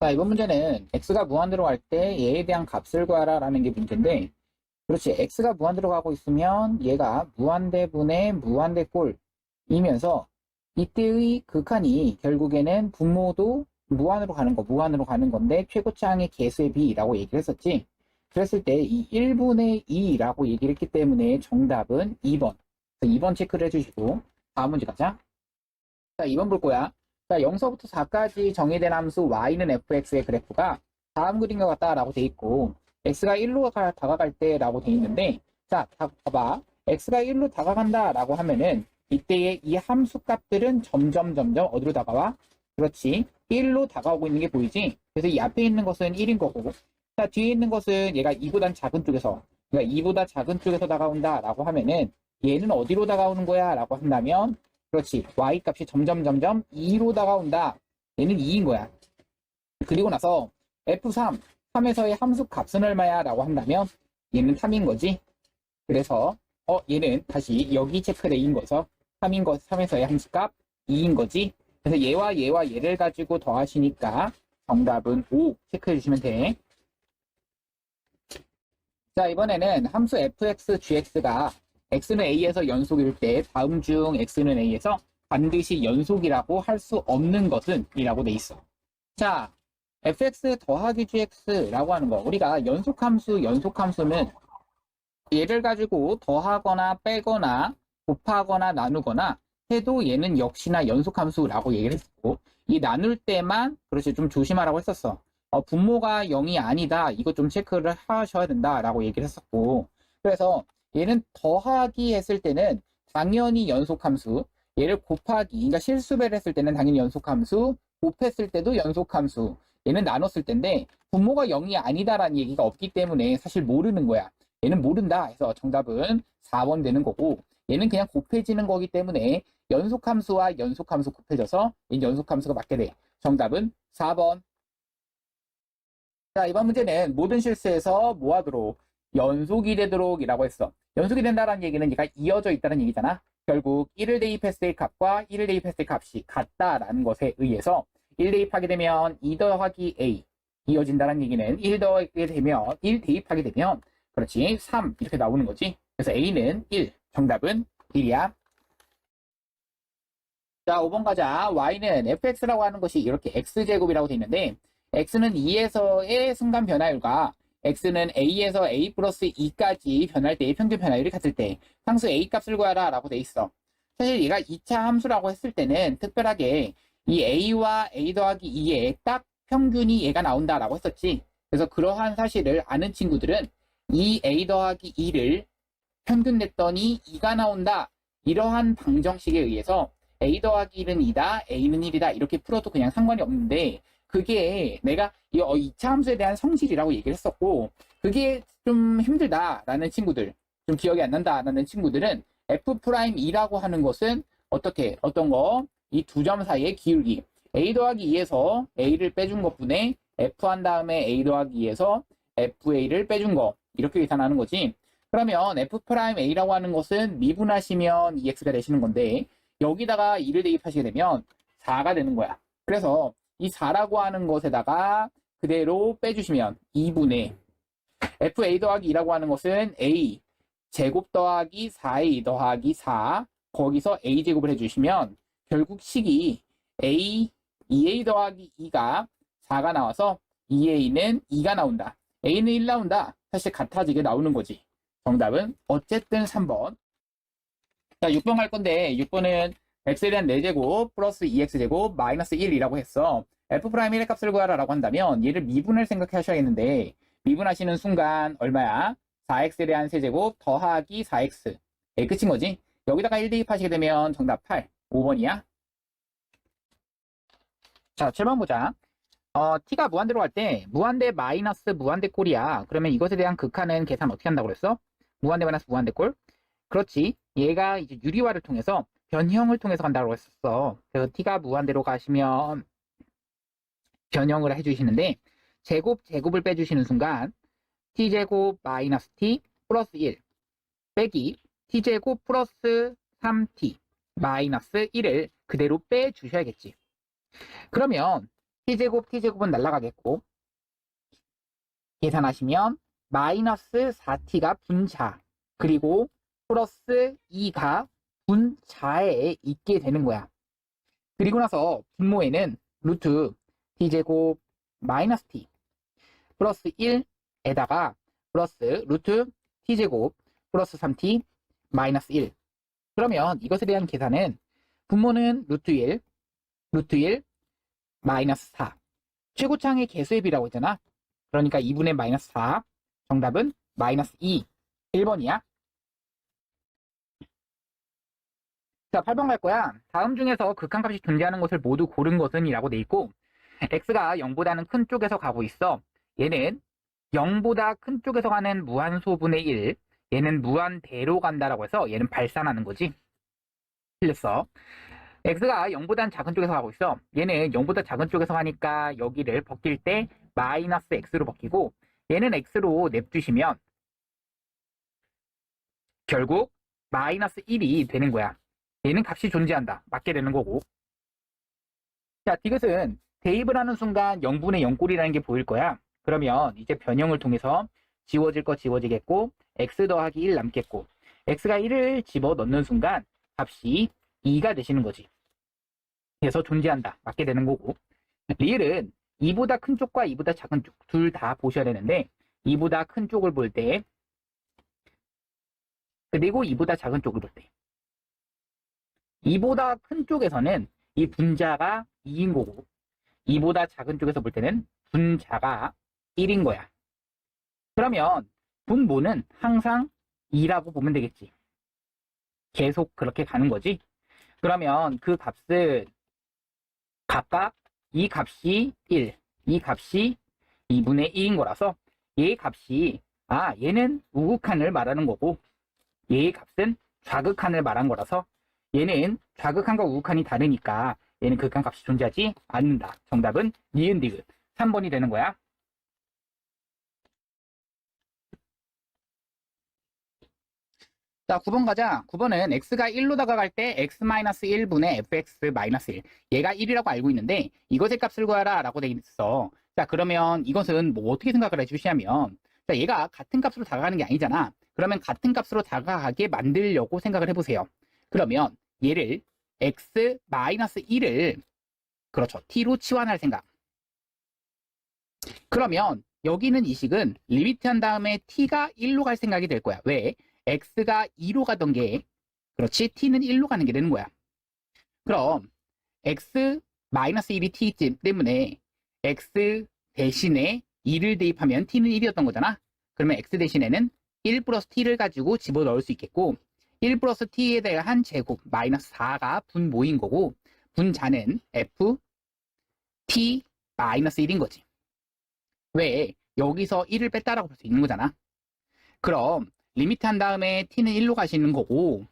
자, 이번 문제는 x가 무한대로 갈 때 얘에 대한 값을 구하라 라는 게 문제인데, 그렇지. x가 무한대로 가고 있으면 얘가 무한대분의 무한대꼴이면서 이때의 극한이 결국에는 분모도 무한으로 가는 건데 최고차항의 개수의 비라고 얘기를 했었지. 그랬을 때 이 1분의 2라고 얘기를 했기 때문에 정답은 2번. 2번 체크를 해주시고 다음 문제 가자. 자, 2번 볼 거야. 자, 0서부터 4까지 정의된 함수 y는 fx의 그래프가 다음 그림과 같다라고 돼 있고 x가 1로 다가갈 때라고 돼 있는데, 자, 봐봐. x가 1로 다가간다라고 하면은 이때의 이 함수 값들은 점점 어디로 다가와? 그렇지. 1로 다가오고 있는 게 보이지? 그래서 이 앞에 있는 것은 1인 거고, 자, 뒤에 있는 것은 얘가 2보다 작은 쪽에서, 그러니까 2보다 작은 쪽에서 다가온다라고 하면은 얘는 어디로 다가오는 거야? 라고 한다면, 그렇지. y 값이 점점 2로 다가온다. 얘는 2인 거야. 그리고 나서 f3, 3에서의 함수 값은 얼마야? 라고 한다면 얘는 3인 거지. 그래서 얘는 다시 여기 체크된 거서 3에서의 함수 값 2인 거지. 그래서 얘와 얘를 가지고 더하시니까 정답은 5 체크해 주시면 돼. 자, 이번에는 함수 fx, gx가 x는 a에서 연속일 때 다음 중 x는 a에서 반드시 연속이라고 할 수 없는 것은 이라고 돼 있어. 자, fx 더하기 gx라고 하는 거, 우리가 연속함수는 얘를 가지고 더하거나 빼거나 곱하거나 나누거나 해도 얘는 역시나 연속함수라고 얘기를 했었고, 이 나눌 때만 그렇지 좀 조심하라고 했었어. 분모가 0이 아니다, 이거 좀 체크를 하셔야 된다라고 얘기를 했었고, 그래서 얘는 더하기 했을 때는 당연히 연속함수, 얘를 곱하기, 그러니까 실수배를 했을 때는 당연히 연속함수, 곱했을 때도 연속함수, 얘는 나눴을 텐데 분모가 0이 아니다라는 얘기가 없기 때문에 사실 모르는 거야. 얘는 모른다 해서 정답은 4번 되는 거고, 얘는 그냥 곱해지는 거기 때문에 연속함수와 연속함수 곱해져서 이 연속함수가 맞게 돼. 정답은 4번. 자, 이번 문제는 모든 실수에서 뭐 하도록? 연속이 되도록 이라고 했어. 연속이 된다는 얘기는 얘가 이어져 있다는 얘기잖아. 결국 1을 대입했을 때 값과 1을 대입했을 때 값이 같다라는 것에 의해서 1 대입하게 되면 2 더하기 a 이어진다는 얘기는 1 더하게 되면 1 대입하게 되면 그렇지 3 이렇게 나오는 거지. 그래서 a는 1, 정답은 1이야. 자, 5번 가자. y는 fx라고 하는 것이 이렇게 x제곱이라고 되어 있는데, x는 2에서의 순간 변화율과 x는 a에서 a 플러스 2까지 변할 때의 평균 변화율이 같을 때 상수 a 값을 구하라 라고 되어 있어. 사실 얘가 2차 함수라고 했을 때는 특별하게 이 a와 a 더하기 2의 딱 평균이 얘가 나온다라고 했었지. 그래서 그러한 사실을 아는 친구들은 이 a 더하기 2를 평균 냈더니 2가 나온다, 이러한 방정식에 의해서 a 더하기 1은 2다, a는 1이다 이렇게 풀어도 그냥 상관이 없는데, 그게 내가 이 2차 함수에 대한 성질이라고 얘기를 했었고, 그게 좀 힘들다라는 친구들, 좀 기억이 안 난다라는 친구들은 F'E라고 하는 것은 어떤 거? 이 두 점 사이의 기울기, a 더하기 2에서 a를 빼준 것분에 f 한 다음에 a 더하기 2에서 fa를 빼준 거, 이렇게 계산하는 거지. 그러면 F'A라고 하는 것은 미분하시면 EX가 되시는 건데, 여기다가 2를 대입하시게 되면 4가 되는 거야. 그래서 이 4라고 하는 것에다가 그대로 빼주시면 2분의 FA 더하기 2라고 하는 것은 A 제곱 더하기 4A 더하기 4, 거기서 A 제곱을 해주시면 결국 식이 A 2A 더하기 2가 4가 나와서 2A는 2가 나온다. A는 1 나온다. 사실 같아지게 나오는 거지. 정답은 어쨌든 3번. 자, 6번 갈 건데 6번은 x에 대한 4제곱 플러스 2x제곱 마이너스 1이라고 했어. F'의 값을 구하라 라고 한다면 얘를 미분을 생각하셔야겠는데, 미분하시는 순간 얼마야? 4x에 대한 세제곱 더하기 4x. 끝인 거지? 여기다가 1 대입하시게 되면 정답 8. 5번이야. 자, 7번 보자. t가 무한대로 갈 때 무한대 마이너스 무한대 꼴이야. 그러면 이것에 대한 극한은 계산 어떻게 한다고 그랬어? 무한대 마이너스 무한대 꼴? 그렇지. 얘가 이제 유리화를 통해서 변형을 통해서 간다고 했었어. 그래서 t가 무한대로 가시면 변형을 해주시는데, 제곱을 빼주시는 순간 t제곱 마이너스 t 플러스 1 빼기 t제곱 플러스 3t 마이너스 1을 그대로 빼주셔야겠지. 그러면 t제곱은 날라가겠고, 계산하시면 마이너스 4t가 분자, 그리고 플러스 2가 분자에 있게 되는 거야. 그리고 나서 분모에는 루트 t제곱 마이너스 t 플러스 1에다가 플러스 루트 t제곱 플러스 3t 마이너스 1. 그러면 이것에 대한 계산은 분모는 루트 1 마이너스 4. 최고창의 개수의 비라고 했잖아. 그러니까 2분의 마이너스 4. 정답은 마이너스 2. 1번이야. 자, 8번 갈 거야. 다음 중에서 극한값이 존재하는 것을 모두 고른 것은 이라고 돼 있고, x가 0보다는 큰 쪽에서 가고 있어. 얘는 0보다 큰 쪽에서 가는 무한소분의 1. 얘는 무한대로 간다라고 해서 얘는 발산하는 거지. 틀렸어. x가 0보다는 작은 쪽에서 가고 있어. 얘는 0보다 작은 쪽에서 가니까 여기를 벗길 때 마이너스 x로 벗기고, 얘는 x로 냅두시면 결국 마이너스 1이 되는 거야. 얘는 값이 존재한다. 맞게 되는 거고. 자, 디귿은 대입을 하는 순간 0분의 0꼴이라는 게 보일 거야. 그러면 이제 변형을 통해서 지워질 거 지워지겠고, x 더하기 1 남겠고, x가 1을 집어넣는 순간 값이 2가 되시는 거지. 그래서 존재한다. 맞게 되는 거고. 리을은 2보다 큰 쪽과 2보다 작은 쪽 둘 다 보셔야 되는데, 2보다 큰 쪽을 볼 때, 그리고 2보다 작은 쪽을 볼 때, 2보다 큰 쪽에서는 이 분자가 2인 거고, 2보다 작은 쪽에서 볼 때는 분자가 1인 거야. 그러면 분모는 항상 2라고 보면 되겠지. 계속 그렇게 가는 거지. 그러면 그 값은 각각 이 값이 1, 이 값이 2분의 1인 거라서 얘의 값이 얘는 우극한을 말하는 거고, 얘의 값은 좌극한을 말한 거라서 얘는 좌극한과 우극한이 다르니까 얘는 극한값이 존재하지 않는다. 정답은 니은 디귿 3번이 되는 거야. 자, 9번 가자. 9번은 x가 1로 다가갈 때 x-1분의 fx-1. 얘가 1이라고 알고 있는데 이것의 값을 구하라 라고 돼 있어. 자, 그러면 이것은 뭐 어떻게 생각을 해주시냐면, 자, 얘가 같은 값으로 다가가는 게 아니잖아. 그러면 같은 값으로 다가가게 만들려고 생각을 해보세요. 그러면 얘를 x-1을 그렇죠. t로 치환할 생각. 그러면 여기는 이 식은 리미트 한 다음에 t가 1로 갈 생각이 될 거야. 왜? x가 2로 가던 게, 그렇지, t는 1로 가는 게 되는 거야. 그럼 x-1이 t 때문에 x 대신에 2를 대입하면 t는 1이었던 거잖아. 그러면 x 대신에는 1 플러스 t를 가지고 집어넣을 수 있겠고, 1 플러스 t에 대한 제곱 마이너스 4가 분모인 거고, 분자는 f t 마이너스 1인 거지. 왜? 여기서 1을 뺐다라고 볼 수 있는 거잖아. 그럼 리미트 한 다음에 t는 1로 가시는 거고,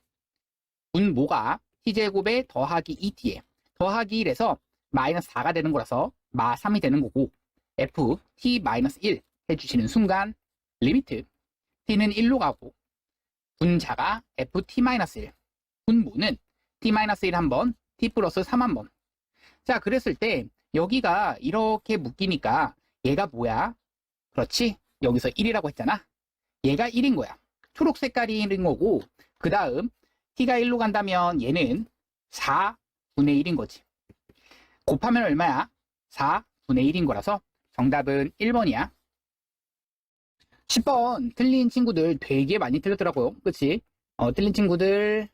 분모가 t제곱에 더하기 2t에 더하기 1에서 마이너스 4가 되는 거라서 마 3이 되는 거고, f t 마이너스 1 해주시는 순간 리미트 t는 1로 가고 분자가 ft-1, 분모는 t-1 한번, t 플러스 3 한번. 자, 그랬을 때 여기가 이렇게 묶이니까 얘가 뭐야? 그렇지? 여기서 1이라고 했잖아. 얘가 1인 거야. 초록 색깔이 1인 거고, 그 다음 t가 1로 간다면 얘는 4분의 1인 거지. 곱하면 얼마야? 4분의 1인 거라서 정답은 1번이야. 10번 틀린 친구들 되게 많이 틀렸더라고요. 그치? 틀린 친구들,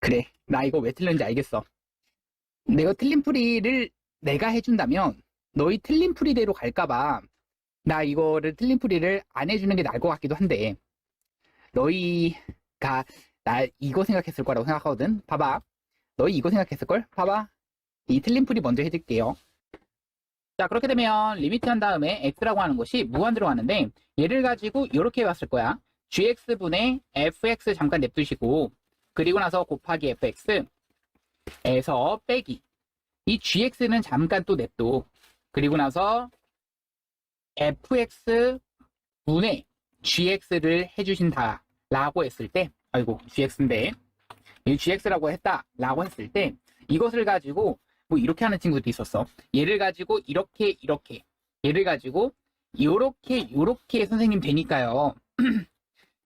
그래, 나 이거 왜 틀렸는지 알겠어. 내가 틀린 풀이를 내가 해준다면 너희 틀린 풀이대로 갈까봐 나 이거를 틀린 풀이를 안 해주는 게 나을 것 같기도 한데, 너희가 나 이거 생각했을 거라고 생각하거든. 봐봐, 너희 이거 생각했을걸? 봐봐, 이 틀린 풀이 먼저 해줄게요. 자, 그렇게 되면 리미트 한 다음에 x라고 하는 것이 무한대로 가는데, 얘를 가지고 이렇게 봤을 거야. gx분의 fx 잠깐 냅두시고, 그리고 나서 곱하기 fx에서 빼기, 이 gx는 잠깐 또 냅둬. 그리고 나서 fx분의 gx를 해주신다 라고 했을 때, 아이고 gx인데 이 gx라고 했다 라고 했을 때, 이것을 가지고 뭐 이렇게 하는 친구도 있었어. 얘를 가지고 이렇게 얘를 가지고 요렇게 선생님 되니까요.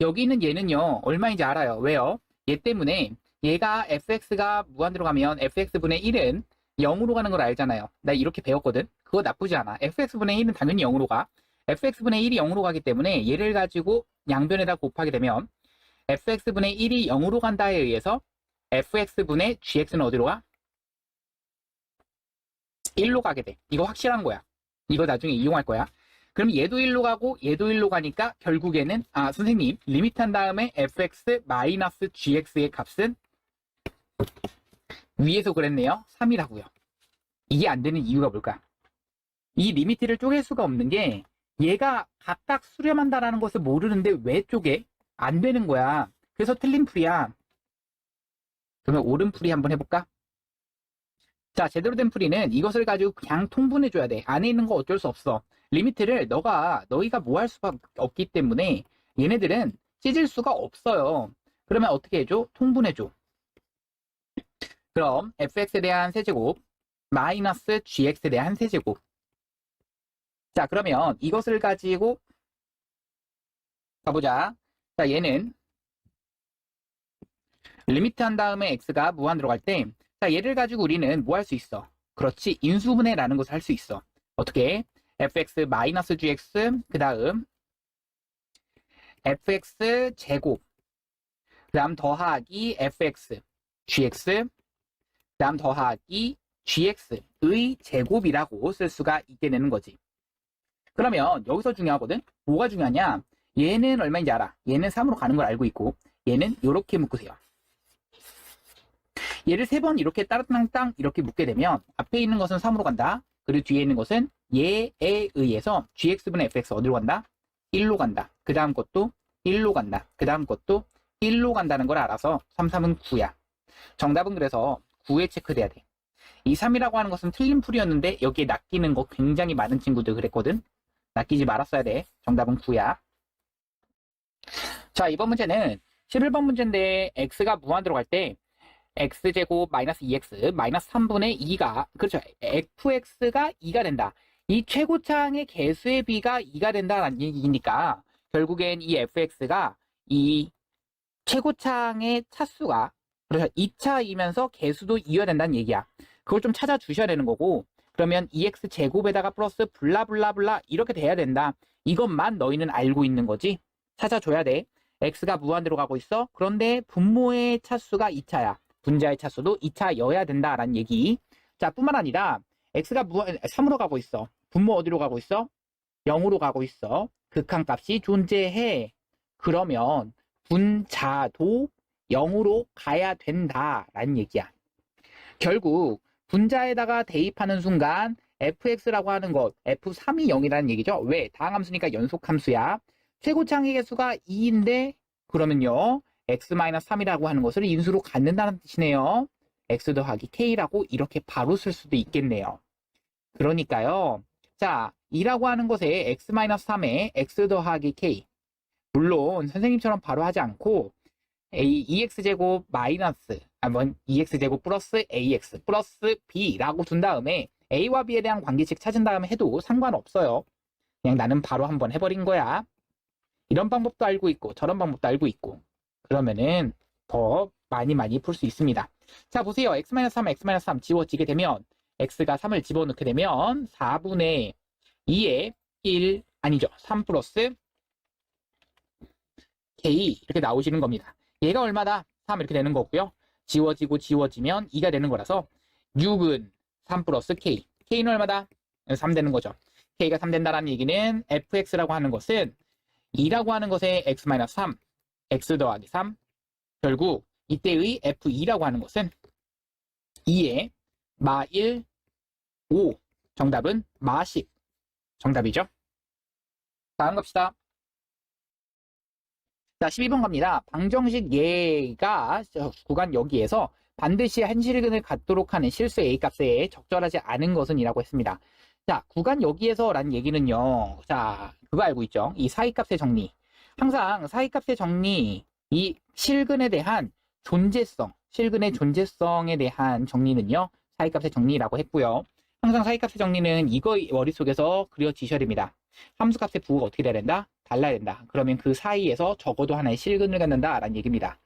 여기 있는 얘는요 얼마인지 알아요. 왜요? 얘 때문에 얘가 fx가 무한대로 가면 fx분의 1은 0으로 가는 걸 알잖아요. 나 이렇게 배웠거든. 그거 나쁘지 않아. fx분의 1은 당연히 0으로 가. fx분의 1이 0으로 가기 때문에 얘를 가지고 양변에다 곱하게 되면 fx분의 1이 0으로 간다에 의해서 fx분의 gx는 어디로 가? 1로 가게 돼. 이거 확실한 거야. 이거 나중에 이용할 거야. 그럼 얘도 1로 가고 얘도 1로 가니까 결국에는 선생님 리미트 한 다음에 fx 마이너스 gx의 값은 위에서 그랬네요. 3이라고요. 이게 안 되는 이유가 뭘까? 이 리미트를 쪼갤 수가 없는 게 얘가 각각 수렴한다라는 것을 모르는데 왜 쪼개? 안 되는 거야. 그래서 틀린 풀이야. 그러면 옳은 풀이 한번 해볼까? 자, 제대로 된 풀이는 이것을 가지고 그냥 통분해줘야 돼. 안에 있는 거 어쩔 수 없어. 리미트를 너희가 뭐 할 수가 없기 때문에 얘네들은 찢을 수가 없어요. 그러면 어떻게 해줘? 통분해줘. 그럼 fx에 대한 세제곱 마이너스 gx에 대한 세제곱. 자, 그러면 이것을 가지고 가보자. 자, 얘는 리미트 한 다음에 x가 무한대로 갈 때, 자, 얘를 가지고 우리는 뭐 할 수 있어? 그렇지, 인수분해라는 것을 할 수 있어. 어떻게? fx 마이너스 gx, 그 다음 fx 제곱, 그 다음 더하기 fx gx, 그 다음 더하기 gx의 제곱이라고 쓸 수가 있게 되는 거지. 그러면 여기서 중요하거든? 뭐가 중요하냐? 얘는 얼마인지 알아. 얘는 3으로 가는 걸 알고 있고 얘는 이렇게 묶으세요. 얘를 3번 이렇게 따랑땅 이렇게 묶게 되면 앞에 있는 것은 3으로 간다. 그리고 뒤에 있는 것은 얘에 의해서 gx분의 fx 어디로 간다? 1로 간다. 그 다음 것도 1로 간다. 그 다음 것도 1로 간다는 걸 알아서 3, 3은 9야. 정답은 그래서 9에 체크돼야 돼. 이 3이라고 하는 것은 틀린 풀이었는데 여기에 낚이는 거 굉장히 많은 친구들 그랬거든. 낚이지 말았어야 돼. 정답은 9야. 자, 이번 문제는 11번 문제인데 x가 무한대로 갈 때 x제곱 마이너스 2x 마이너스 3분의 2가 그렇죠. fx가 2가 된다. 이 최고창의 개수의 비가 2가 된다는 얘기니까 결국엔 이 fx가 이 최고창의 차수가 그래서 2차이면서 개수도 2여야 된다는 얘기야. 그걸 좀 찾아주셔야 되는 거고 그러면 2x 제곱에다가 플러스 블라블라블라 이렇게 돼야 된다. 이것만 너희는 알고 있는 거지. 찾아줘야 돼. x가 무한대로 가고 있어. 그런데 분모의 차수가 2차야. 분자의 차수도 2차여야 된다라는 얘기. 자, 뿐만 아니라 x가 3으로 가고 있어. 분모 어디로 가고 있어? 0으로 가고 있어. 극한값이 존재해. 그러면 분자도 0으로 가야 된다라는 얘기야. 결국 분자에다가 대입하는 순간 fx라고 하는 것, f3이 0이라는 얘기죠. 왜? 다항함수니까 연속함수야. 최고창의 개수가 2인데 그러면요. x-3이라고 하는 것을 인수로 갖는다는 뜻이네요. x 더하기 k라고 이렇게 바로 쓸 수도 있겠네요. 그러니까요. 자, 2라고 하는 것에 x-3에 x 더하기 k. 물론 선생님처럼 바로 하지 않고 2x제곱 마이너스 2x제곱 플러스 ax 플러스 b라고 둔 다음에 a와 b에 대한 관계식 찾은 다음에 해도 상관없어요. 그냥 나는 바로 한번 해버린 거야. 이런 방법도 알고 있고 저런 방법도 알고 있고 그러면은 더 많이 풀 수 있습니다. 자, 보세요. x-3, x-3 지워지게 되면 x가 3을 집어넣게 되면 4분의 2에 1 아니죠. 3 플러스 k 이렇게 나오시는 겁니다. 얘가 얼마다? 3 이렇게 되는 거고요. 지워지면 2가 되는 거라서 6은 3 플러스 k. k는 얼마다? 3 되는 거죠. k가 3 된다는 얘기는 fx라고 하는 것은 2라고 하는 것에 x-3, x 더하기 3. 결국 이때의 f2라고 하는 것은 2에 마1, 5. 정답은 마10. 정답이죠. 다음 갑시다. 자, 12번 갑니다. 방정식 얘가 구간 여기에서 반드시 한실근을 갖도록 하는 실수 A값에 적절하지 않은 것은 이라고 했습니다. 자, 구간 여기에서 라는 얘기는요. 자, 그거 알고 있죠? 이 사이값의 정리. 항상 사이값의 정리, 이 실근에 대한 존재성, 실근의 존재성에 대한 정리는요. 사이값의 정리라고 했고요. 항상 사이값의 정리는 이거 머릿속에서 그려지셔야 됩니다. 함수값의 부호가 어떻게 돼야 된다? 달라야 된다. 그러면 그 사이에서 적어도 하나의 실근을 갖는다라는 얘기입니다.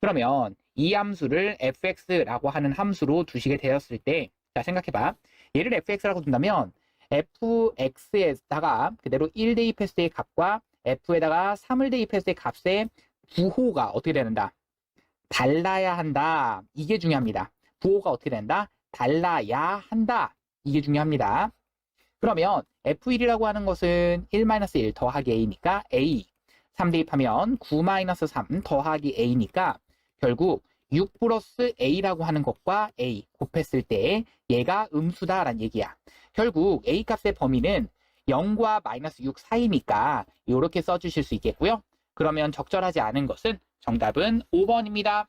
그러면 이 함수를 fx라고 하는 함수로 두시게 되었을 때, 자, 생각해봐. 얘를 fx라고 둔다면 fx에다가 그대로 1 대입했을 때의 값과 f에다가 3을 대입했을 때의 값의 부호가 어떻게 되는다? 달라야 한다. 이게 중요합니다. 부호가 어떻게 된다? 달라야 한다. 이게 중요합니다. 그러면 F1이라고 하는 것은 1-1 더하기 A니까 A. 3 대입하면 9-3 더하기 A니까 결국 6 플러스 A라고 하는 것과 A 곱했을 때 얘가 음수다라는 얘기야. 결국 A 값의 범위는 0과 -6 사이니까 이렇게 써주실 수 있겠고요. 그러면 적절하지 않은 것은 정답은 5번입니다.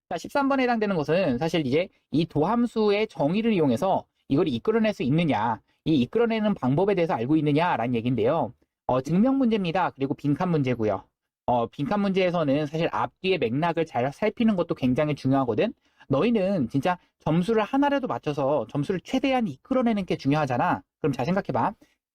자, 13번에 해당되는 것은 사실 이제 이 도함수의 정의를 이용해서 이걸 이끌어낼 수 있느냐, 이 이끌어내는 방법에 대해서 알고 있느냐라는 얘기인데요. 증명 문제입니다. 그리고 빈칸 문제고요. 빈칸 문제에서는 사실 앞뒤의 맥락을 잘 살피는 것도 굉장히 중요하거든. 너희는 진짜 점수를 하나라도 맞춰서 점수를 최대한 이끌어내는 게 중요하잖아. 그럼 잘 생각해봐.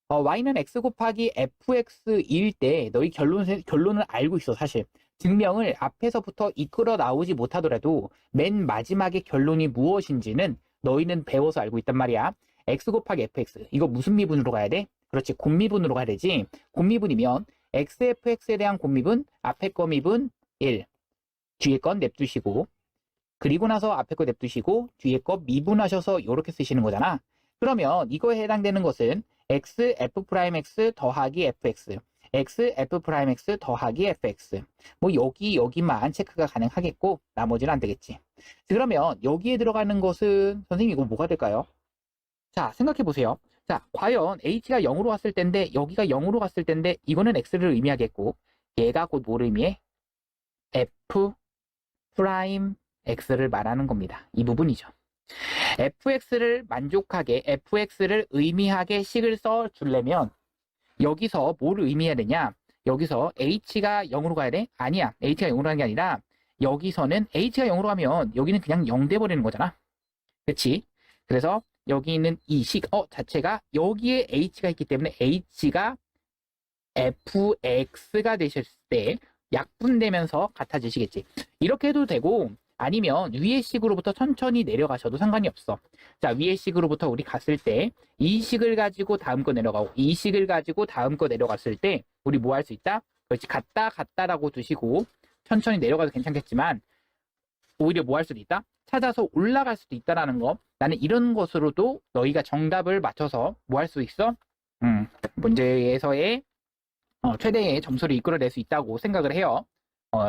y는 x 곱하기 fx일 때 너희 결론을 알고 있어, 사실. 증명을 앞에서부터 이끌어 나오지 못하더라도 맨 마지막에 결론이 무엇인지는 너희는 배워서 알고 있단 말이야. x 곱하기 fx. 이거 무슨 미분으로 가야 돼? 그렇지, 곱미분으로 가야 되지. 곱미분이면 xfx에 대한 곱미분, 앞에 거 미분 1, 뒤에 건 냅두시고, 그리고 나서 앞에 거 냅두시고 뒤에 거 미분하셔서 이렇게 쓰시는 거잖아. 그러면 이거에 해당되는 것은 x f'x 더하기 fx, x f'x 더하기 fx. 뭐 여기만 체크가 가능하겠고 나머지는 안 되겠지. 그러면 여기에 들어가는 것은 선생님 이거 뭐가 될까요? 자, 생각해 보세요. 자, 과연 h가 0으로 갔을 텐데 여기가 0으로 갔을 텐데 이거는 x를 의미하겠고 얘가 곧 뭐를 의미해? f 프라임 x를 말하는 겁니다. 이 부분이죠. fx를 만족하게, fx를 의미하게 식을 써주려면 여기서 뭐를 의미해야 되냐? 여기서 h가 0으로 가야 돼? 아니야. h가 0으로 가는 게 아니라 여기서는 h가 0으로 가면 여기는 그냥 0 돼버리는 거잖아. 그치? 그래서 여기 있는 이 식 자체가 여기에 h가 있기 때문에 h가 fx가 되셨을 때 약분되면서 같아지시겠지. 이렇게 해도 되고 아니면 위의 식으로부터 천천히 내려가셔도 상관이 없어. 자, 위의 식으로부터 우리 갔을 때 이 식을 가지고 다음 거 내려가고 이 식을 가지고 다음 거 내려갔을 때 우리 뭐 할 수 있다? 그렇지, 같다라고 두시고 천천히 내려가도 괜찮겠지만 오히려 뭐 할 수도 있다? 찾아서 올라갈 수도 있다라는 거. 나는 이런 것으로도 너희가 정답을 맞춰서 뭐 할 수 있어? 문제에서의 최대의 점수를 이끌어낼 수 있다고 생각을 해요.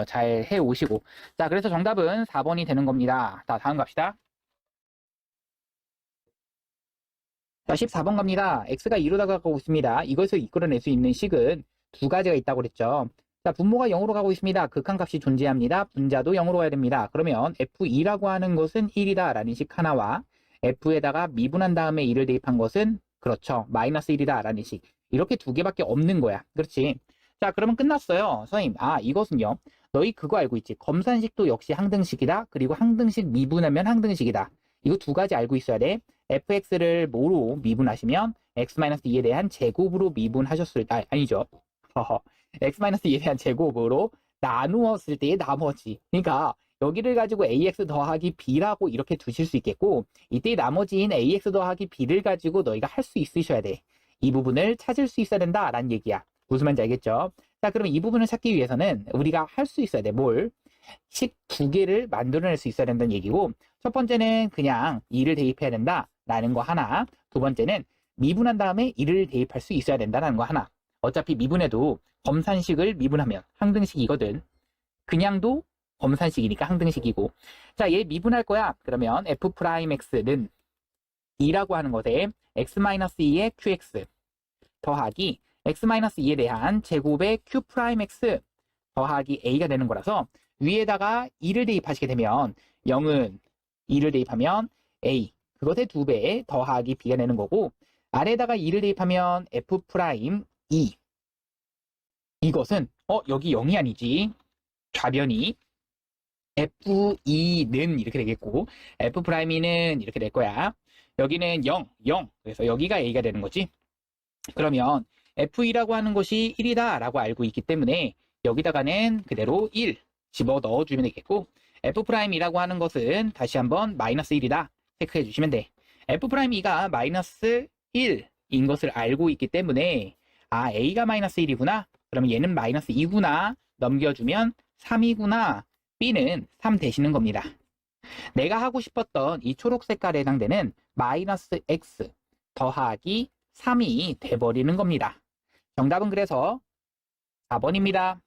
잘 해오시고. 자, 그래서 정답은 4번이 되는 겁니다. 자, 다음 갑시다. 자, 14번 갑니다. x가 2로 다가가고 있습니다. 이것을 이끌어낼 수 있는 식은 두 가지가 있다고 그랬죠. 자, 분모가 0으로 가고 있습니다. 극한값이 존재합니다. 분자도 0으로 가야 됩니다. 그러면 f2라고 하는 것은 1이다 라는 식 하나와 f에다가 미분한 다음에 2를 대입한 것은 그렇죠, -1이다 라는 식. 이렇게 두 개밖에 없는 거야. 그렇지? 자, 그러면 끝났어요. 선생님, 이것은요. 너희 그거 알고 있지? 검산식도 역시 항등식이다. 그리고 항등식 미분하면 항등식이다. 이거 두 가지 알고 있어야 돼. fx를 뭐로 미분하시면 x-2에 대한 제곱으로 미분하셨을 때, 아니죠. x-2에 대한 제곱으로 나누었을 때의 나머지. 그러니까 여기를 가지고 ax 더하기 b라고 이렇게 두실 수 있겠고 이때 나머지인 ax 더하기 b를 가지고 너희가 할 수 있으셔야 돼. 이 부분을 찾을 수 있어야 된다라는 얘기야. 무슨 말인지 알겠죠? 자, 그러면 이 부분을 찾기 위해서는 우리가 할 수 있어야 돼. 뭘? 식 두 개를 만들어낼 수 있어야 된다는 얘기고, 첫 번째는 그냥 2를 대입해야 된다라는 거 하나, 두 번째는 미분한 다음에 1을 대입할 수 있어야 된다는 거 하나. 어차피 미분해도 검산식을 미분하면 항등식이거든. 그냥도 검산식이니까 항등식이고. 자, 얘 미분할 거야. 그러면 f'x는 2라고 하는 것에 x-2의 qx 더하기 x-2에 대한 제곱의 q'x 더하기 a가 되는 거라서 위에다가 2를 대입하시게 되면 0은 2를 대입하면 a, 그것의 2배 더하기 b가 되는 거고 아래에다가 2를 대입하면 f'2 이것은 여기 0이 아니지. 좌변이 F2는 이렇게 되겠고, F'2는 이렇게 될 거야. 여기는 0, 0. 그래서 여기가 A가 되는 거지. 그러면 F2라고 하는 것이 1이다 라고 알고 있기 때문에 여기다가는 그대로 1 집어 넣어주면 되겠고, F'이라고 하는 것은 다시 한번 마이너스 1이다 체크해 주시면 돼. F'E가 마이너스 1인 것을 알고 있기 때문에 아, A가 마이너스 1이구나. 그러면 얘는 마이너스 2구나. 넘겨주면 3이구나. B는 3 되시는 겁니다. 내가 하고 싶었던 이 초록 색깔에 해당되는 마이너스 X 더하기 3이 돼버리는 겁니다. 정답은 그래서 4번입니다.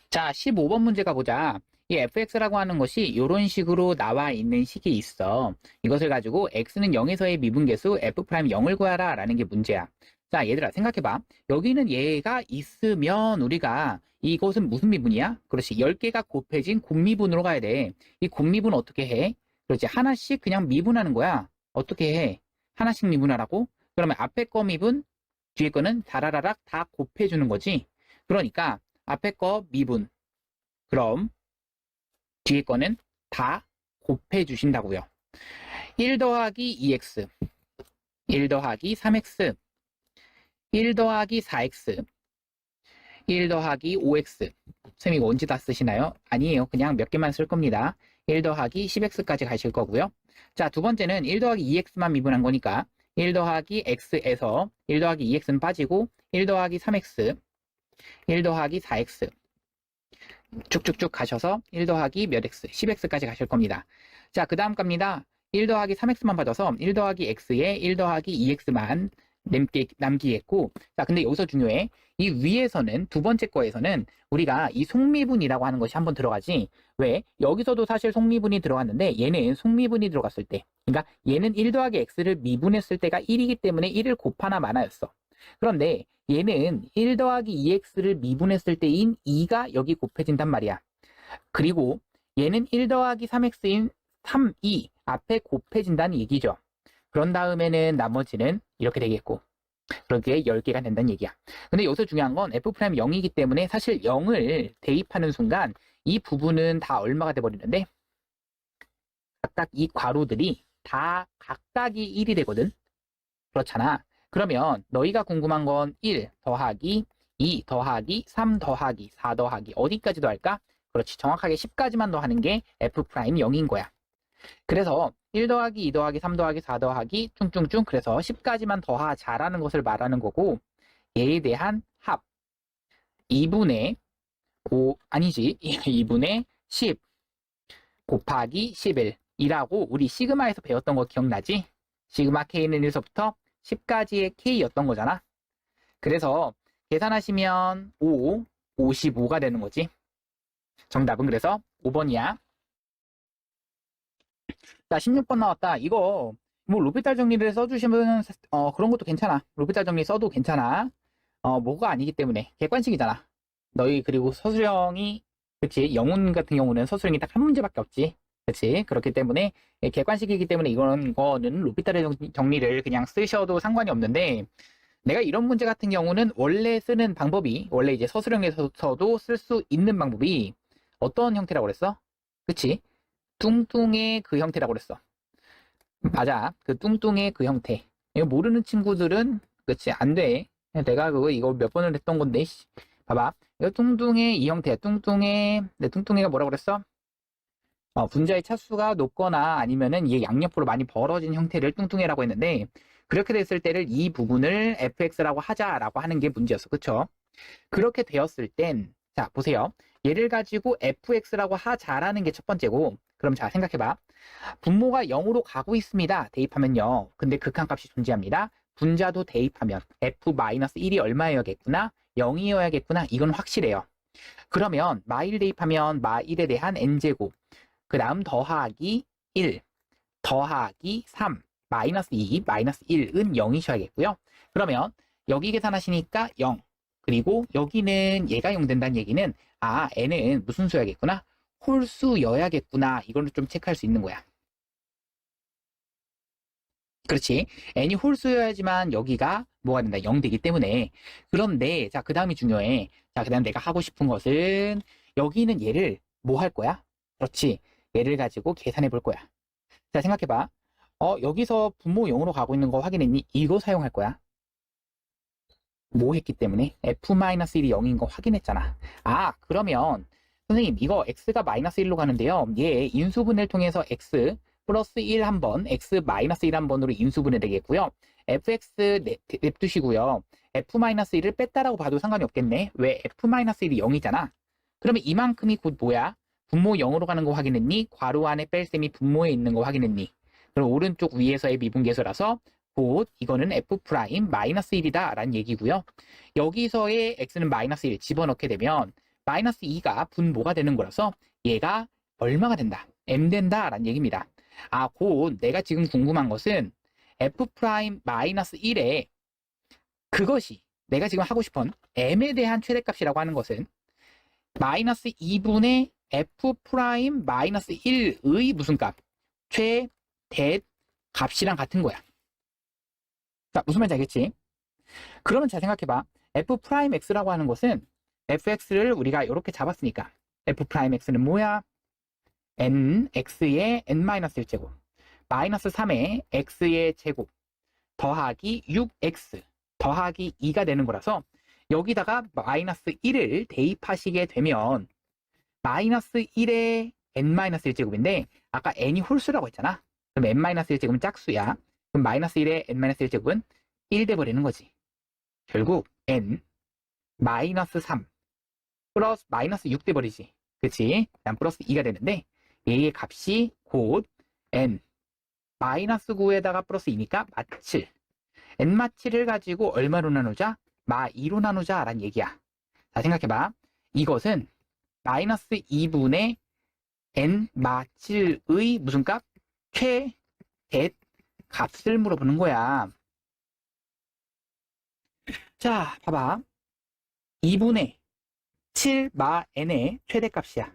자, 15번 문제 가보자. 이 fx라고 하는 것이 이런 식으로 나와 있는 식이 있어. 이것을 가지고 x는 0에서의 미분계수 f' 0을 구하라 라는 게 문제야. 자, 얘들아 생각해봐. 여기는 얘가 있으면 우리가 이것은 무슨 미분이야? 그렇지. 10개가 곱해진 곱미분으로 가야 돼. 이 곱미분 어떻게 해? 그렇지. 하나씩 그냥 미분하는 거야. 어떻게 해? 하나씩 미분하라고? 그러면 앞에 거 미분, 뒤에 거는 다라라락 다 곱해주는 거지. 그러니까 앞에 거 미분. 그럼 뒤에 거는 다 곱해 주신다고요. 1 더하기 2x, 1 더하기 3x, 1 더하기 4x, 1 더하기 5x. 선생님 이거 언제 다 쓰시나요? 아니에요. 그냥 몇 개만 쓸 겁니다. 1 더하기 10x까지 가실 거고요. 자, 두 번째는 1 더하기 2x만 미분한 거니까 1 더하기 x에서 1 더하기 2x는 빠지고 1 더하기 3x, 1 더하기 4x 쭉쭉쭉 가셔서 1 더하기 몇 x, 10x까지 가실 겁니다. 자, 그 다음 갑니다. 1 더하기 3x만 받아서 1 더하기 x에 1 더하기 2x만 남기겠고, 자, 근데 여기서 중요해. 이 위에서는, 두 번째 거에서는 우리가 이 속미분이라고 하는 것이 한번 들어가지. 왜? 여기서도 사실 속미분이 들어갔는데 얘는 속미분이 들어갔을 때, 그러니까 얘는 1 더하기 x를 미분했을 때가 1이기 때문에 1을 곱하나 마나였어. 그런데 얘는 1 더하기 2x를 미분했을 때인 2가 여기 곱해진단 말이야. 그리고 얘는 1 더하기 3x인 3, 2 앞에 곱해진다는 얘기죠. 그런 다음에는 나머지는 이렇게 되겠고, 그렇게 10개가 된다는 얘기야. 근데 여기서 중요한 건 f' 0이기 때문에 사실 0을 대입하는 순간 이 부분은 다 얼마가 돼버리는데 각각 이 괄호들이 다 각각이 1이 되거든. 그렇잖아. 그러면 너희가 궁금한 건 1 더하기 2 더하기 3 더하기 4 더하기 어디까지도 할까? 그렇지. 정확하게 10까지만 더하는 게 f' 0인 거야. 그래서 1 더하기 2 더하기 3 더하기 4 더하기 쭝쭝쭝 그래서 10까지만 더하자라는 것을 말하는 거고, 얘에 대한 합 2분의 5 아니지 2분의 10 곱하기 11이라고 우리 시그마에서 배웠던 거 기억나지? 시그마 K는 1서부터 10까지의 K였던 거잖아. 그래서 계산하시면 5, 55가 되는 거지. 정답은 그래서 5번이야. 자, 16번 나왔다. 이거 뭐 로피탈 정리를 써주시면 그런 것도 괜찮아. 로피탈 정리 써도 괜찮아. 뭐가 아니기 때문에 객관식이잖아. 너희 그리고 서술형이 그치, 영훈 같은 경우는 서술형이 딱 한 문제밖에 없지. 그치, 그렇기 때문에 객관식이기 때문에 이거는 로피탈의 정리를 그냥 쓰셔도 상관이 없는데, 내가 이런 문제 같은 경우는 원래 쓰는 방법이 원래 이제 서술형에서도 쓸 수 있는 방법이 어떤 형태라고 그랬어? 그치? 뚱뚱의 그 형태라고 그랬어. 맞아. 그 뚱뚱의 그 형태. 이거 모르는 친구들은 그치, 안 돼. 내가 이거 몇 번을 했던 건데, 봐봐. 이거 뚱뚱의 이 형태야. 뚱뚱이가 뭐라고 그랬어? 분자의 차수가 높거나 아니면은 이게 양옆으로 많이 벌어진 형태를 뚱뚱이라고 했는데, 그렇게 됐을 때를 이 부분을 fx라고 하자라고 하는 게 문제였어. 그쵸? 그렇게 되었을 땐, 자, 보세요. 얘를 가지고 fx라고 하자라는 게 첫 번째고, 그럼 자, 생각해봐. 분모가 0으로 가고 있습니다. 대입하면요. 근데 극한값이 존재합니다. 분자도 대입하면 f-1이 얼마여야겠구나? 0이어야겠구나? 이건 확실해요. 그러면 마1 대입하면 마1에 대한 n제곱, 그 다음 더하기 1, 더하기 3, 마이너스 2, 마이너스 1은 0이셔야겠고요. 그러면 여기 계산하시니까 0, 그리고 여기는 얘가 0 된다는 얘기는 n은 무슨 수여야겠구나? 홀수여야겠구나. 이걸 좀 체크할 수 있는 거야. 그렇지. n이 홀수여야지만 여기가 뭐가 된다? 0 되기 때문에. 그런데 자, 그 다음이 중요해. 자, 그 다음 내가 하고 싶은 것은 여기는 얘를 뭐 할 거야? 그렇지. 얘를 가지고 계산해 볼 거야. 자, 생각해봐. 여기서 분모 0으로 가고 있는 거 확인했니? 이거 사용할 거야. 뭐 했기 때문에? f-1이 0인 거 확인했잖아. 아, 그러면 선생님 이거 x가 마이너스 1로 가는데요. 얘 인수분해를 통해서 x 플러스 1 한 번, x 마이너스 1 한 번으로 인수분해 되겠고요. fx 냅두시고요. f-1을 뺐다라고 봐도 상관이 없겠네. 왜? f-1이 0이잖아. 그러면 이만큼이 곧 뭐야? 분모 0으로 가는 거 확인했니? 괄호 안에 뺄셈이 분모에 있는 거 확인했니? 그럼 오른쪽 위에서의 미분계수라서 곧 이거는 f'-1이다 라는 얘기고요. 여기서의 x는 마이너스 1 집어넣게 되면 마이너스 2가 분모가 되는 거라서 얘가 얼마가 된다? m 된다 라는 얘기입니다. 아, 곧 내가 지금 궁금한 것은 f'-1에 그것이 내가 지금 하고 싶은 m에 대한 최대값이라고 하는 것은 마이너스 2분의 f'-1의 무슨 값? 최대 값이랑 같은 거야. 자, 무슨 말인지 알겠지? 그러면 잘 생각해봐. f'x라고 하는 것은 fx를 우리가 이렇게 잡았으니까 f'x는 뭐야? x의 n-1제곱 마이너스 3의 x의 제곱 더하기 6x 더하기 2가 되는 거라서 여기다가 마이너스 1을 대입하시게 되면 마이너스 1의 n-1제곱인데 아까 n이 홀수라고 했잖아. 그럼 n-1제곱은 짝수야. 그럼 마이너스 1의 n-1제곱은 1 돼버리는 거지. 결국 n 마이너스 3 플러스 마이너스 6 돼버리지. 그치? 그다음 플러스 2가 되는데 얘의 값이 곧 n 마이너스 9에다가 플러스 2니까 마7 n 마7을 가지고 얼마로 나누자? 마2로 나누자 라는 얘기야. 자, 생각해봐. 이것은 마이너스 2분의 n 마7의 무슨 값? 최대 값을 물어보는 거야. 자, 봐봐. 2분의 7 마 n의 최대값이야.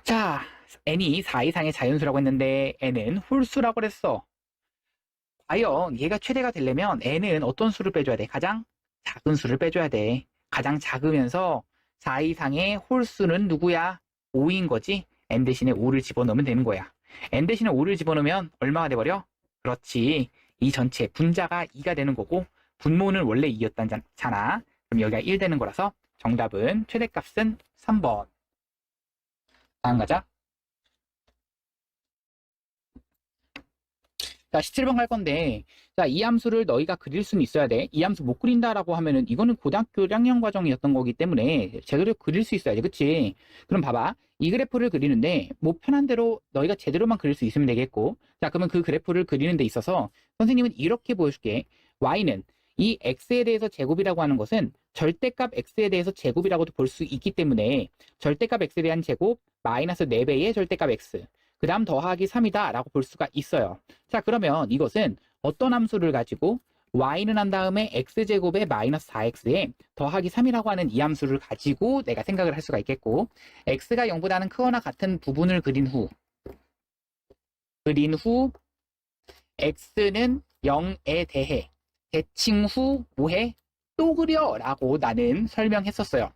자, n이 4 이상의 자연수라고 했는데 n은 홀수라고 그랬어. 과연 얘가 최대가 되려면 n은 어떤 수를 빼줘야 돼? 가장 작은 수를 빼줘야 돼. 가장 작으면서 4 이상의 홀수는 누구야? 5인 거지? n 대신에 5를 집어넣으면 되는 거야. n 대신에 5를 집어넣으면 얼마가 돼버려? 그렇지. 이 전체 분자가 2가 되는 거고 분모는 원래 2였잖아. 그럼 여기가 1 되는 거라서 정답은 최대값은 3번. 다음 가자. 자, 17번 갈 건데, 자, 이 함수를 너희가 그릴 수는 있어야 돼. 이 함수 못 그린다라고 하면은 이거는 고등학교 1학년 과정이었던 거기 때문에 제대로 그릴 수 있어야지. 그치? 그럼 봐봐. 이 그래프를 그리는데, 뭐 편한 대로 너희가 제대로만 그릴 수 있으면 되겠고, 자, 그러면 그 그래프를 그리는 데 있어서 선생님은 이렇게 보여줄게. y는 이 x에 대해서 제곱이라고 하는 것은 절대값 x에 대해서 제곱이라고도 볼 수 있기 때문에 절대값 x에 대한 제곱 마이너스 4배의 절대값 x 그 다음 더하기 3이다 라고 볼 수가 있어요. 자, 그러면 이것은 어떤 함수를 가지고 y는 한 다음에 x제곱에 마이너스 4x에 더하기 3이라고 하는 이 함수를 가지고 내가 생각을 할 수가 있겠고 x가 0보다는 크거나 같은 부분을 그린 후 x는 0에 대해 대칭 후 뭐해? 또 그려 라고 나는 설명했었어요.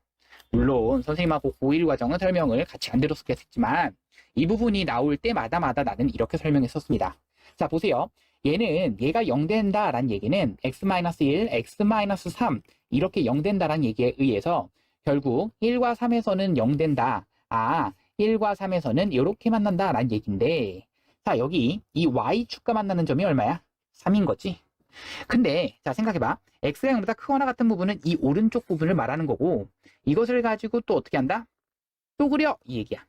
물론 선생님하고 고1 과정은 설명을 같이 안 들었겠지만 이 부분이 나올 때마다 나는 이렇게 설명했었습니다. 자, 보세요. 얘가 0 된다라는 얘기는 x-1, x-3 이렇게 0 된다라는 얘기에 의해서 결국 1과 3에서는 0 된다. 아, 1과 3에서는 이렇게 만난다라는 얘기인데 자, 여기 이 y축과 만나는 점이 얼마야? 3인 거지. 근데 자, 생각해봐. x가 0보다 크거나 같은 부분은 이 오른쪽 부분을 말하는 거고 이것을 가지고 또 어떻게 한다? 또 그려 이 얘기야.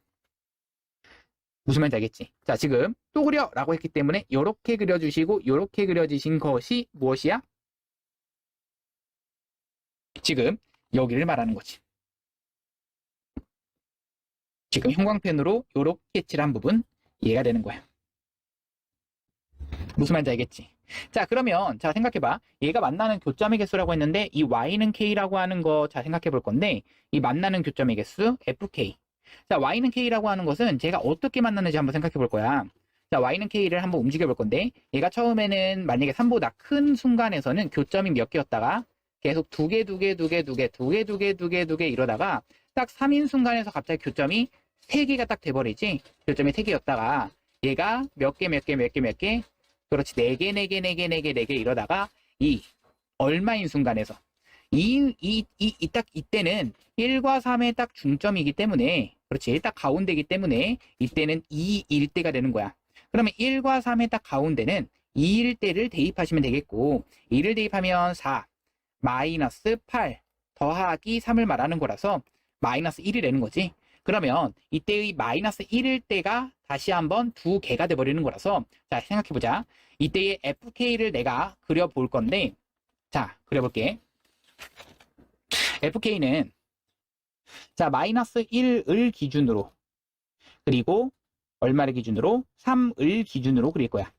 무슨 말인지 알겠지? 자, 지금 또 그려 라고 했기 때문에 이렇게 그려주시고 이렇게 그려주신 것이 무엇이야? 지금 여기를 말하는 거지. 지금 형광펜으로 이렇게 칠한 부분 이해가 되는 거야. 무슨 말인지 알겠지? 자, 그러면 자, 생각해봐. 얘가 만나는 교점의 개수라고 했는데 이 y는 k라고 하는 거 자, 생각해 볼 건데 이 만나는 교점의 개수 fk. 자, y는 k라고 하는 것은 제가 어떻게 만나는지 한번 생각해 볼 거야. 자, y는 k를 한번 움직여 볼 건데 얘가 처음에는 만약에 3보다 큰 순간에서는 교점이 몇 개였다가 계속 두 개 이러다가 딱 3인 순간에서 갑자기 교점이 3개가 딱 돼버리지. 교점이 3개였다가 얘가 몇 개, 몇 개, 몇 개, 몇 개. 그렇지. 4개, 4개, 4개, 4개, 4개 이러다가 이 얼마인 순간에서 딱 이때는 1과 3의 딱 중점이기 때문에 그렇지. 딱 가운데이기 때문에 이때는 2일 때가 되는 거야. 그러면 1과 3의 딱 가운데는 2일 때를 대입하시면 되겠고 2를 대입하면 4 마이너스 8 더하기 3을 말하는 거라서 마이너스 1이 되는 거지. 그러면 이때의 마이너스 1일 때가 다시 한번 2개가 돼버리는 거라서 자 생각해보자. 이때의 fk를 내가 그려볼 건데 자 그려볼게. fk는 자 마이너스 1을 기준으로 그리고 얼마를 기준으로 3을 기준으로 그릴 거야.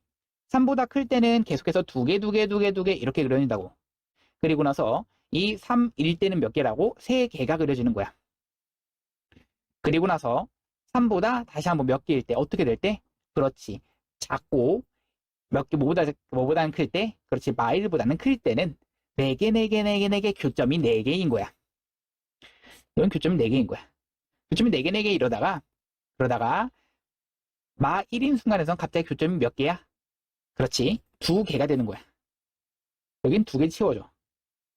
3보다 클 때는 계속해서 2개, 2개, 2개, 2개 이렇게 그려진다고. 그리고 나서 이 3일 때는 몇 개라고? 3개가 그려지는 거야. 그리고 나서 3보다 다시 한번 몇 개일 때 어떻게 될 때? 그렇지. 작고 몇 개 뭐보다는 클 때? 그렇지. 마일보다는 클 때는 4개, 4개, 4개, 4개 교점이 4개인 거야. 이건 교점이 4개인 거야. 교점이 4개, 4개 그러다가 마 1인 순간에선 갑자기 교점이 몇 개야? 그렇지. 2개가 되는 거야. 여긴 2개 치워줘.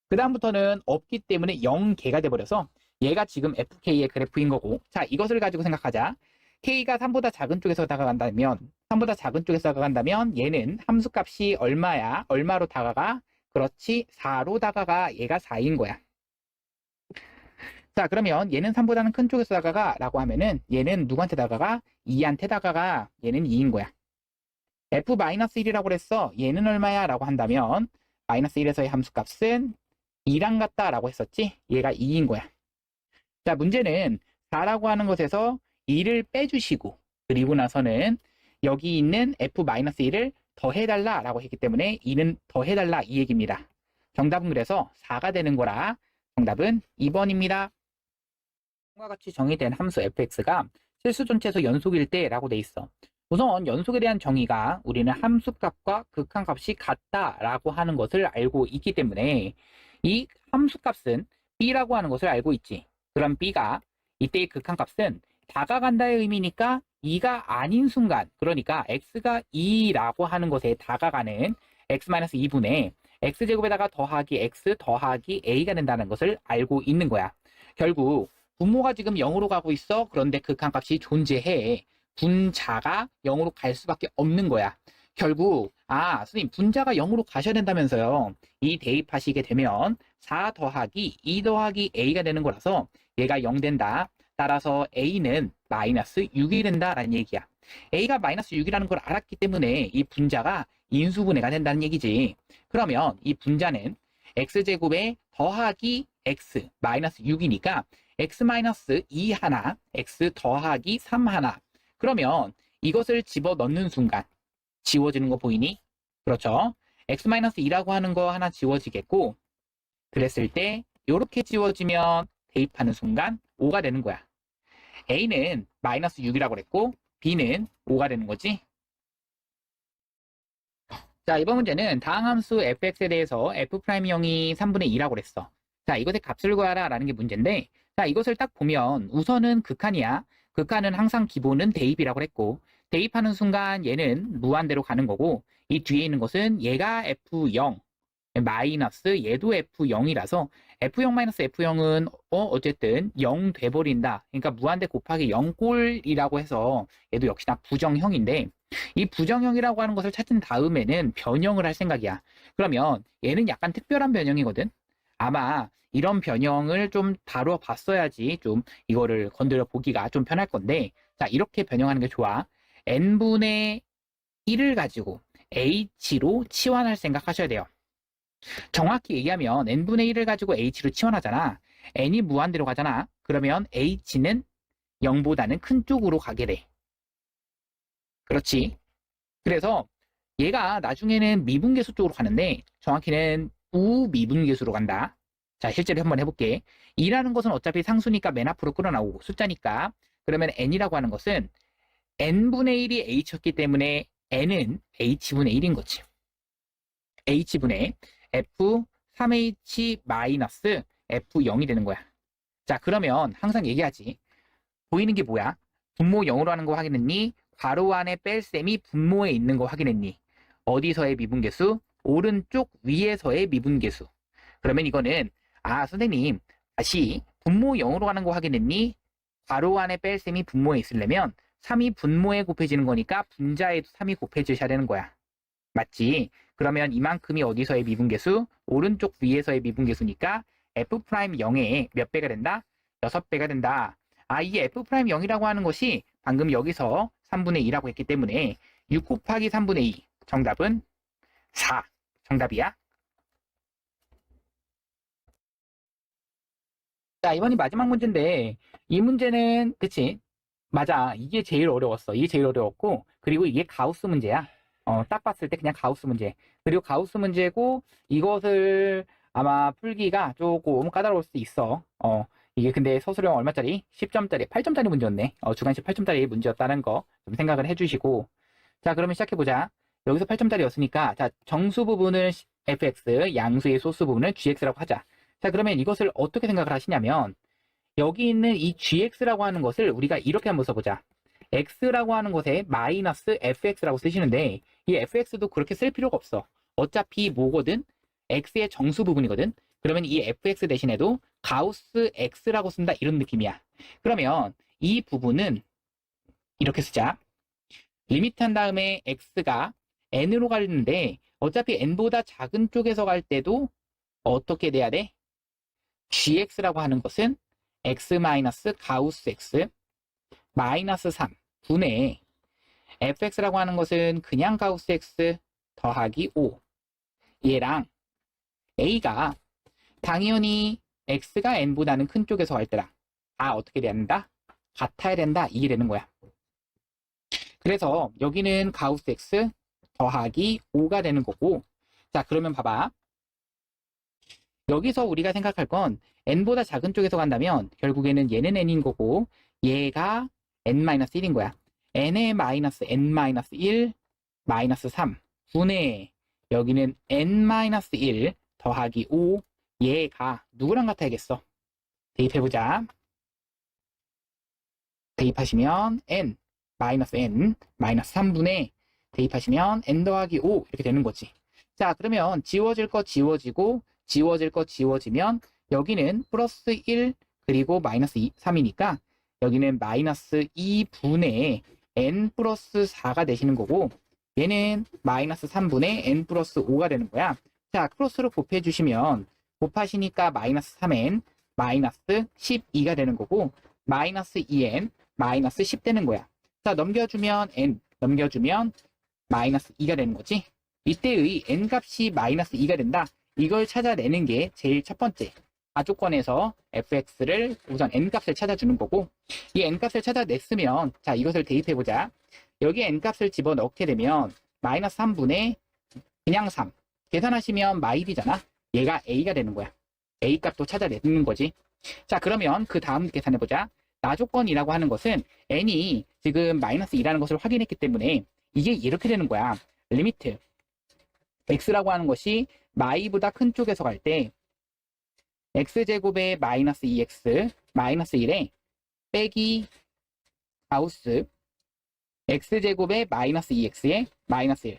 그 다음부터는 없기 때문에 0개가 돼버려서 얘가 지금 fk의 그래프인 거고 자 이것을 가지고 생각하자. k가 3보다 작은 쪽에서 다가간다면 3보다 작은 쪽에서 다가간다면 얘는 함수값이 얼마야? 얼마로 다가가? 그렇지. 4로 다가가. 얘가 4인 거야. 자 그러면 얘는 3보다는 큰 쪽에서 다가가 라고 하면은 얘는 누구한테 다가가? 2한테 다가가. 얘는 2인 거야. f-1이라고 그랬어. 얘는 얼마야? 라고 한다면 마이너스 1에서의 함수값은 2랑 같다 라고 했었지. 얘가 2인 거야. 자 문제는 4라고 하는 것에서 2를 빼주시고 그리고 나서는 여기 있는 f-1을 더해달라 라고 했기 때문에 2는 더해달라 이 얘기입니다. 정답은 그래서 4가 되는 거라 정답은 2번입니다. 과 같이 정의된 함수 fx가 실수전체에서 연속일 때라고 돼 있어. 우선 연속에 대한 정의가 우리는 함수값과 극한값이 같다라고 하는 것을 알고 있기 때문에 이 함수값은 b라고 하는 것을 알고 있지. 그럼 b가 이때의 극한값은 다가간다의 의미니까 2가 아닌 순간 그러니까 x가 2라고 하는 것에 다가가는 x-2분의 x제곱에다가 더하기 x 더하기 a가 된다는 것을 알고 있는 거야. 결국 분모가 지금 0으로 가고 있어. 그런데 극한값이 존재해. 분자가 0으로 갈 수밖에 없는 거야. 결국 선생님 분자가 0으로 가셔야 된다면서요. 이 대입하시게 되면 4 더하기 2 더하기 a가 되는 거라서 얘가 0 된다. 따라서 a는 마이너스 6이 된다라는 얘기야. a가 마이너스 6이라는 걸 알았기 때문에 이 분자가 인수분해가 된다는 얘기지. 그러면 이 분자는 x제곱에 더하기 x 마이너스 6이니까 x 마이너스 2 하나 x 더하기 3 하나 그러면 이것을 집어넣는 순간 지워지는 거 보이니? 그렇죠. x-2라고 하는 거 하나 지워지겠고 그랬을 때 이렇게 지워지면 대입하는 순간 5가 되는 거야. a는 마이너스 6이라고 그랬고 b는 5가 되는 거지. 자 이번 문제는 다항 함수 fx에 대해서 f'0이 3분의 2라고 그랬어. 자 이것의 값을 구하라 라는 게 문제인데 자 이것을 딱 보면 우선은 극한이야. 극한은 항상 기본은 대입이라고 했고 대입하는 순간 얘는 무한대로 가는 거고 이 뒤에 있는 것은 얘가 f0 마이너스 얘도 f0이라서 f0 마이너스 f0은 어쨌든 0 돼버린다. 그러니까 무한대 곱하기 0꼴이라고 해서 얘도 역시나 부정형인데 이 부정형이라고 하는 것을 찾은 다음에는 변형을 할 생각이야. 그러면 얘는 약간 특별한 변형이거든. 아마 이런 변형을 좀 다뤄봤어야지 좀 이거를 건드려 보기가 좀 편할 건데 자 이렇게 변형하는 게 좋아. n분의 1을 가지고 h로 치환할 생각하셔야 돼요. 정확히 얘기하면 n분의 1을 가지고 h로 치환하잖아. n이 무한대로 가잖아. 그러면 h는 0보다는 큰 쪽으로 가게 돼. 그렇지. 그래서 얘가 나중에는 미분계수 쪽으로 가는데 정확히는 우미분계수로 간다. 자 실제로 한번 해볼게. 2라는 것은 어차피 상수니까 맨 앞으로 끌어나오고 숫자니까 그러면 n이라고 하는 것은 n분의 1이 h였기 때문에 n은 h분의 1인 거지. h분의 f3h 마이너스 f0이 되는 거야. 자, 그러면 항상 얘기하지. 보이는 게 뭐야? 분모 0으로 하는 거 확인했니? 괄호 안에 뺄셈이 분모에 있는 거 확인했니? 어디서의 미분계수? 오른쪽 위에서의 미분계수. 그러면 이거는 선생님 다시 분모 0으로 하는 거 확인했니? 괄호 안에 뺄셈이 분모에 있으려면 3이 분모에 곱해지는 거니까 분자에도 3이 곱해지셔야 되는 거야. 맞지? 그러면 이만큼이 어디서의 미분계수? 오른쪽 위에서의 미분계수니까 F'0에 몇 배가 된다? 6배가 된다. 이 F'0이라고 하는 것이 방금 여기서 3분의 2라고 했기 때문에 6 곱하기 3분의 2. 정답은 4. 정답이야. 자, 이번이 마지막 문제인데 이 문제는 그치? 맞아. 이게 제일 어려웠어. 이게 제일 어려웠고 그리고 이게 가우스 문제야. 딱 봤을 때 그냥 가우스 문제. 그리고 가우스 문제고 이것을 아마 풀기가 조금 까다로울 수 있어. 이게 근데 서술형 얼마짜리? 10점짜리, 8점짜리 문제였네. 주관식 8점짜리 문제였다는 거 좀 생각을 해주시고. 자, 그러면 시작해보자. 여기서 8점짜리였으니까, 자, 정수 부분을 fx, 양수의 소수 부분을 gx라고 하자. 자, 그러면 이것을 어떻게 생각을 하시냐면, 여기 있는 이 gx라고 하는 것을 우리가 이렇게 한번 써보자. x라고 하는 것에 마이너스 fx라고 쓰시는데, 이 fx도 그렇게 쓸 필요가 없어. 어차피 뭐거든? x의 정수 부분이거든? 그러면 이 fx 대신에도 가우스 x라고 쓴다 이런 느낌이야. 그러면 이 부분은 이렇게 쓰자. 리미트 한 다음에 x가 n으로 가는데 어차피 n보다 작은 쪽에서 갈 때도 어떻게 돼야 돼? gx라고 하는 것은 x 마이너스 가우스 x 마이너스 3 분의 fx라고 하는 것은 그냥 가우스 x 더하기 5 얘랑 a가 당연히 x가 n보다는 큰 쪽에서 갈 때랑 어떻게 돼야 된다? 같아야 된다. 이게 되는 거야. 그래서 여기는 가우스 x 더하기 5가 되는 거고 자 그러면 봐봐. 여기서 우리가 생각할 건 n보다 작은 쪽에서 간다면 결국에는 얘는 n인 거고 얘가 n-1인 거야. n의 마이너스 n-1 마이너스 3 분의 여기는 n-1 더하기 5 얘가 누구랑 같아야겠어? 대입해보자. 대입하시면 n 마이너스 n 마이너스 3분의 대입하시면 n 더하기 5 이렇게 되는 거지. 자 그러면 지워질 거 지워지고 지워질 거 지워지면 여기는 플러스 1 그리고 마이너스 3이니까 여기는 마이너스 2분의 n 플러스 4가 되시는 거고 얘는 마이너스 3분의 n 플러스 5가 되는 거야. 자 크로스로 곱해주시면 곱하시니까 마이너스 3n 마이너스 12가 되는 거고 마이너스 2n 마이너스 10 되는 거야. 자 넘겨주면 n 넘겨주면 마이너스 2가 되는 거지. 이때의 n 값이 마이너스 2가 된다. 이걸 찾아내는 게 제일 첫 번째. 가조건에서 fx를 우선 n 값을 찾아주는 거고 이 n 값을 찾아냈으면 자 이것을 대입해보자. 여기 n 값을 집어넣게 되면 마이너스 3분의 그냥 3 계산하시면 마일이잖아. 얘가 a가 되는 거야. a 값도 찾아내는 거지. 자 그러면 그 다음 계산해보자. 나조건이라고 하는 것은 n이 지금 마이너스 2라는 것을 확인했기 때문에 이게 이렇게 되는 거야. 리미트 x라고 하는 것이 마이보다 큰 쪽에서 갈 때 x제곱에 마이너스 2x 마이너스 1에 빼기 가우스 x제곱에 마이너스 2x에 마이너스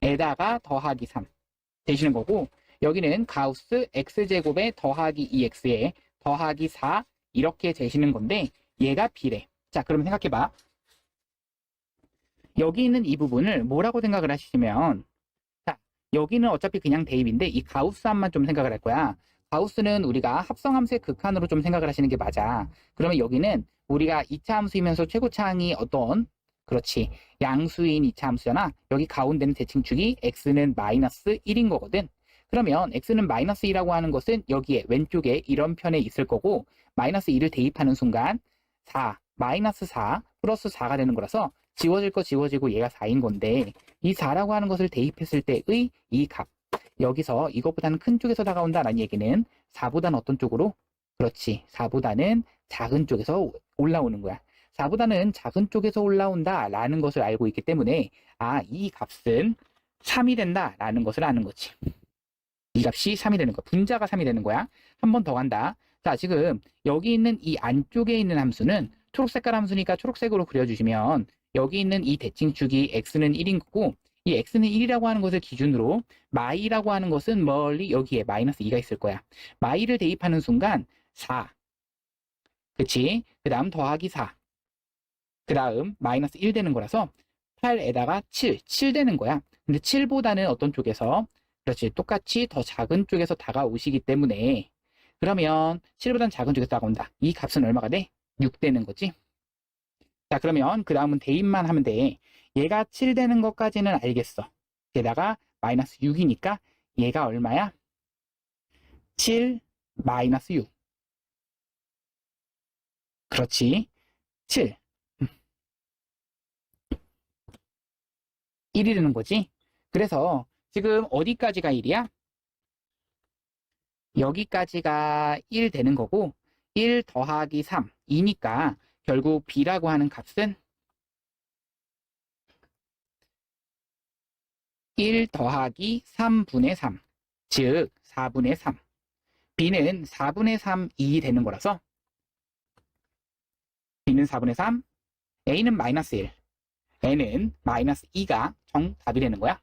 1에다가 더하기 3 되시는 거고 여기는 가우스 x제곱에 더하기 2x에 더하기 4 이렇게 되시는 건데 얘가 b래. 자 그러면 생각해봐. 여기 있는 이 부분을 뭐라고 생각을 하시면 자 여기는 어차피 그냥 대입인데 이 가우스함만 좀 생각을 할 거야. 가우스는 우리가 합성함수의 극한으로 좀 생각을 하시는 게 맞아. 그러면 여기는 우리가 2차 함수이면서 최고차항이 어떤 그렇지 양수인 2차 함수잖아. 여기 가운데는 대칭축이 x는 마이너스 1인 거거든. 그러면 x는 마이너스 2라고 하는 것은 여기에 왼쪽에 이런 편에 있을 거고 마이너스 2를 대입하는 순간 4 마이너스 4 플러스 4가 되는 거라서 지워질 거 지워지고 얘가 4인 건데 이 4라고 하는 것을 대입했을 때의 이 값 여기서 이것보다는 큰 쪽에서 다가온다라는 얘기는 4보다는 어떤 쪽으로? 그렇지 4보다는 작은 쪽에서 올라오는 거야. 4보다는 작은 쪽에서 올라온다라는 것을 알고 있기 때문에 이 값은 3이 된다라는 것을 아는 거지. 이 값이 3이 되는 거야. 분자가 3이 되는 거야. 한 번 더 간다. 자, 지금 여기 있는 이 안쪽에 있는 함수는 초록색깔 함수니까 초록색으로 그려주시면 여기 있는 이 대칭축이 x는 1인 거고 이 x는 1이라고 하는 것을 기준으로 마이라고 하는 것은 멀리 여기에 마이너스 2가 있을 거야. 마이를 대입하는 순간 4. 그치? 그 다음 더하기 4. 그 다음 마이너스 1 되는 거라서 8에다가 7 되는 거야. 근데 7보다는 어떤 쪽에서 그렇지 똑같이 더 작은 쪽에서 다가오시기 때문에 그러면 7보다는 작은 쪽에서 다가온다. 이 값은 얼마가 돼? 6 되는 거지. 자, 그러면 그 다음은 대입만 하면 돼. 얘가 7 되는 것까지는 알겠어. 게다가 마이너스 6이니까 얘가 얼마야? 7 마이너스 6. 그렇지. 7. 1이 되는 거지. 그래서 지금 어디까지가 1이야? 여기까지가 1 되는 거고 1 더하기 3, 2니까 결국 b라고 하는 값은 1 더하기 3분의 3, 즉 4분의 3. b는 4분의 3, 2 되는 거라서 b는 4분의 3, a는 마이너스 1, n은 마이너스 2가 정답이 되는 거야.